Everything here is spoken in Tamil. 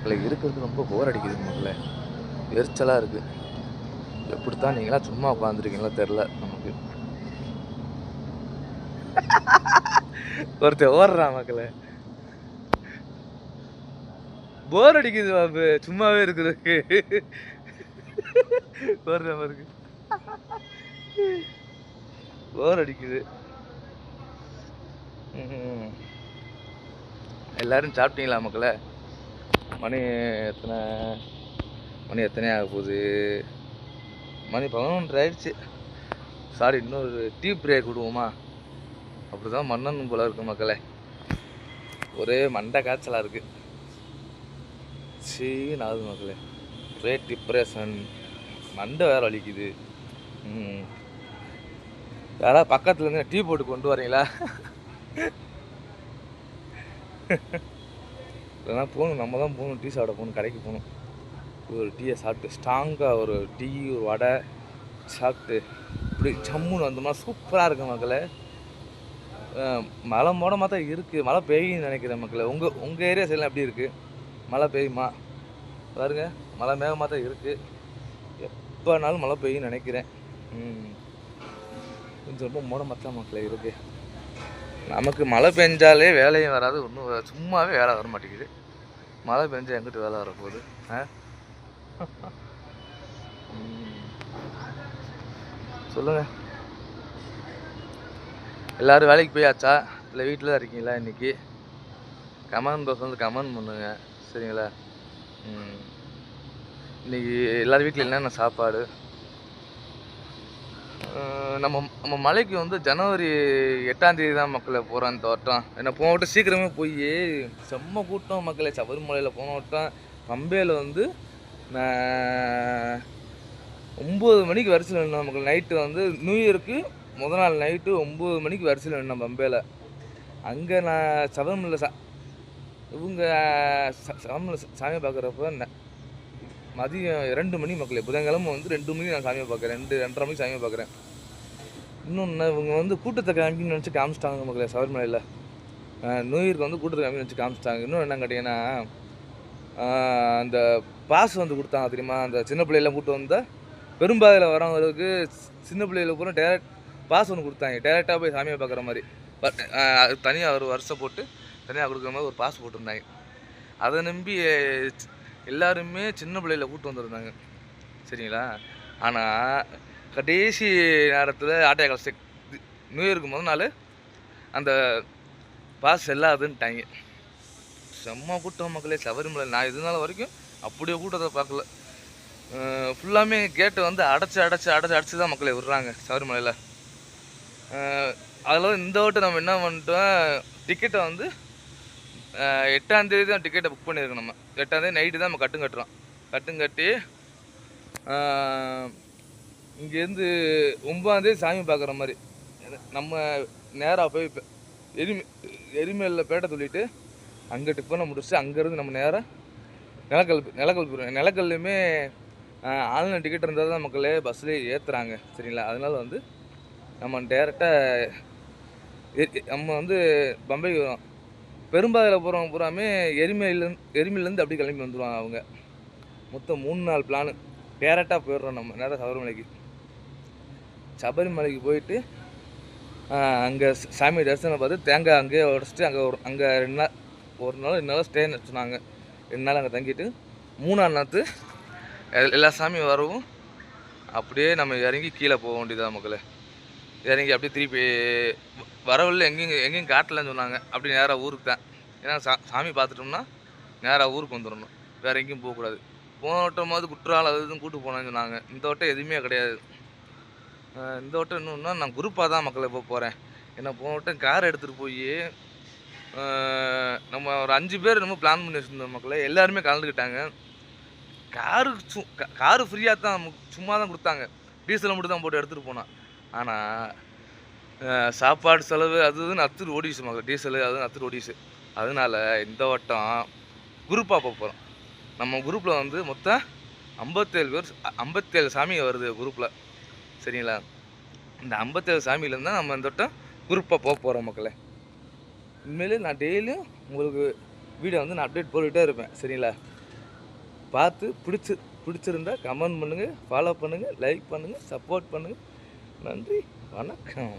இல்லை இருக்கிறது ரொம்ப போர் அடிக்குது மக்களே. எரிச்சலாக இருக்குது. எப்படித்தான் நீங்களாம் சும்மா உட்காந்துருக்கீங்களோ தெரில நமக்கு. ஒருத்தர் ஓடுறான் மக்களே. போர் அடிக்குது பாபு சும்மாவே இருக்கிறதுக்கு. ஓடுற மாதிரி போர் அடிக்குது. எல்லாரும் சாப்பிட்டீங்களா மக்களே? மணி எத்தனை ஆக போகுது? மணி 11 ஆயிடுச்சு. சாரி, இன்னொரு டீ பிரேக் விடுவோமா? அப்படிதான் மன்னன் போல இருக்கு மக்களே. ஒரே மண்டை காய்ச்சலாக இருக்கு. ஆகுது மக்களே. ஒரே டிப்ரெஷன், மண்டை வேற வலிக்குது. யாராவது பக்கத்துல இருந்து டீ போட்டு கொண்டு வரீங்களா? இல்லைனா போகணும், நம்ம தான் போகணும், டீ சாப்பிட போகணும், கடைக்கு போகணும். ஒரு டீயை சாப்பிட்டு ஸ்ட்ராங்காக ஒரு டீ ஒரு வடை சாப்பிட்டு இப்படி சம்முன்னு வந்தோம்னா சூப்பராக இருக்கு மக்களே. மழை மூடமாக தான் இருக்குது. மழை பெய்யுன்னு நினைக்கிறேன் மக்களே. உங்கள் ஏரியா சைடில் எப்படி இருக்குது? மழை பெய்யுமா பாருங்க. மழை மேகமாக தான் இருக்குது. எப்போனாலும் மழை பெய்யுன்னு நினைக்கிறேன். கொஞ்சம் ரொம்ப மூடமாக தான் மக்களே இருக்குது. நமக்கு மழை பெஞ்சாலே வேலையும் வராது, ஒன்றும் சும்மாவே வேலை வர மாட்டேங்குது. மழை பெஞ்சால் எங்கிட்டு வேலை வரப்போகுது? சொல்லுங்கள். எல்லோரும் வேலைக்கு போயாச்சா இல்லை வீட்டில் தான் இருக்கீங்களா? இன்றைக்கி கமெண்ட் பாக்ஸ் வந்து கமெண்ட் பண்ணுங்க சரிங்களா? இன்றைக்கி எல்லோரும் வீட்டில் என்னென்ன சாப்பாடு? நம்ம மலைக்கு வந்து ஜனவரி 8ஆம் தேதி தான் மக்களை போகிறோம் இந்த வட்டம். ஏன்னா போன வட்டம் சீக்கிரமே போய் செம்ம கூட்டம் மக்களே. சபரிமலையில் போன வட்டம் பம்பையில் வந்து 9 மணிக்கு வரிசையில் நின்னோம் மக்கள். நைட்டு வந்து நியூ இயருக்கு முதல் நாள் நைட்டு 9 மணிக்கு வரிசையில் நின்னோம் பம்பையில். அங்கே நான் சபரிமலை இவங்க சபரிமலை சாமியை பார்க்குறப்ப மதியம் 2 மணி மக்களே. புதன்கிழமை வந்து 2 மணிக்கு நான் சாமியை பார்க்குறேன். 2-2:30 மணிக்கு சாமியை பார்க்குறேன். இன்னொன்று இவங்க வந்து கூட்டத்தை காமிக்கணும்னு நினச்சி காமிச்சிட்டாங்க மக்களே. சபரிமலையில் நியூ இயருக்கு வந்து கூட்டத்தை காமிக்கணும்னு நினச்சி காமிச்சிட்டாங்க. இன்னும் என்ன கேட்டிங்கன்னா, அந்த பாஸ் வந்து கொடுத்தாங்க தெரியுமா? அந்த சின்ன பிள்ளைலாம் கூப்பிட்டு வந்தால் பெரும்பாதையில் வரவங்களுக்கு சின்ன பிள்ளைகளை பூரா டேரக்ட் பாஸ் ஒன்று கொடுத்தாங்க. டேரெக்டாக போய் சாமியை பார்க்குற மாதிரி. அது தனியாக ஒரு வருஷம் போட்டு தனியாக கொடுக்குற மாதிரி ஒரு பாஸ் போட்டிருந்தாங்க. அதை நம்பி எல்லாருமே சின்ன பிள்ளையில கூப்பிட்டு வந்துருந்தாங்க சரிங்களா? ஆனால் கடைசி நேரத்தில் ஆட்டையை கழிச்சு நியூ இயருக்கு முதல் நாள் அந்த பாஸ் செல்லாதுன்ட்டாங்க. செம்ம கூட்டம் மக்களே சபரிமலை. நான் இது நாள் வரைக்கும் அப்படியே கூட்டத்தை பார்க்கல. ஃபுல்லாமே கேட்டை வந்து அடைச்சி தான் மக்களை விடுறாங்க சபரிமலையில். அதில் இந்த வட்டம் நம்ம என்ன பண்ணிட்டோம், டிக்கெட்டை வந்து 8ஆம் தேதி தான் டிக்கெட்டை புக் பண்ணியிருக்கோம். நம்ம 8ஆம் தேதி நைட்டு தான் நம்ம கட்டுறோம். கட்டி இங்கேருந்து 9ஆம் தேதி சாமி பார்க்குற மாதிரி நம்ம நேராக போய் எரிமேலில் பேட்டை சொல்லிவிட்டு அங்கே டிஃபனை முடிச்சுட்டு அங்கேருந்து நம்ம நேராக நிலக்கல் போயிடுவோம். நிலக்கல்லையுமே ஆன்லைன் டிக்கெட் இருந்தால் தான் மக்களே பஸ்லேயே ஏற்றுறாங்க சரிங்களா? அதனால வந்து நம்ம டேரெக்டாக நம்ம வந்து பம்பைக்கு வரோம். பெரும்பாதையில் போகிறவங்க பூராமே எரிமேலேருந்து அப்படி கிளம்பி வந்துடுவாங்க. அவங்க மொத்தம் 3 நாள் பிளானு. டேரெக்டாக போயிடுறோம் நம்ம நேராக சபரிமலைக்கு போயிட்டு அங்கே சாமி தரிசனம் பார்த்து தேங்காய் அங்கேயே உடச்சிட்டு அங்கே 2 நாள் 1 நாள் 2 நாள் ஸ்டேன்னு வச்சுனாங்க. 2 நாள் அங்கே தங்கிட்டு 3ஆம் நாத்து எல்லா சாமியும் வரவும் அப்படியே நம்ம இறங்கி கீழே போக வேண்டியதான் மக்களே. இறங்கி அப்படியே திருப்பி வரவில்லை எங்கேயும் காட்டலன்னு சொன்னாங்க. அப்படி நேராக ஊருக்கு தான். ஏன்னா சாமி பார்த்துட்டோம்னா நேராக ஊருக்கு வந்துடணும், வேறு எங்கேயும் போகக்கூடாது. போன வட்டமாவது குற்றாலம் அது இதுவும் கூப்பிட்டு போனேன்னு சொன்னாங்க. இந்த வட்டம் எதுவுமே கிடையாது. இந்த வட்டம் இன்னொன்னா நான் குரூப்பாக தான் மக்களை போகிறேன். ஏன்னா போன வட்டம் கார் எடுத்துகிட்டு போய் நம்ம ஒரு 5 பேர் நம்ம பிளான் பண்ணி வச்சுருந்தோம் மக்களை. எல்லாருமே கலந்துக்கிட்டாங்க. காரு ஃப்ரீயாக தான் சும்மா தான் கொடுத்தாங்க. டீசலை மட்டும் தான் போட்டு எடுத்துகிட்டு போனான். ஆனால் சாப்பாடு செலவு அது இதுன்னு அத்துட்டு ஓடிச்சு மக்கள். டீசலு அதுவும் அத்துட்டு ஓடிச்சு. அதனால் இந்த வட்டம் குரூப்பாக போகிறோம். நம்ம குரூப்பில் வந்து மொத்தம் 57 பேர் 57 சாமி வருது குரூப்பில் சரிங்களா? இந்த 57 சாமியிலேருந்து தான் நம்ம இந்த வட்டம் குரூப்பாக போகிறோம் மக்களே. உண்மையிலே நான் டெய்லியும் உங்களுக்கு வீடியோ வந்து நான் அப்டேட் போட்டுகிட்டே இருப்பேன் சரிங்களா? பார்த்து பிடிச்சிருந்தா கமெண்ட் பண்ணுங்கள், ஃபாலோ பண்ணுங்கள், லைக் பண்ணுங்கள், சப்போர்ட் பண்ணுங்கள். நன்றி, வணக்கம்.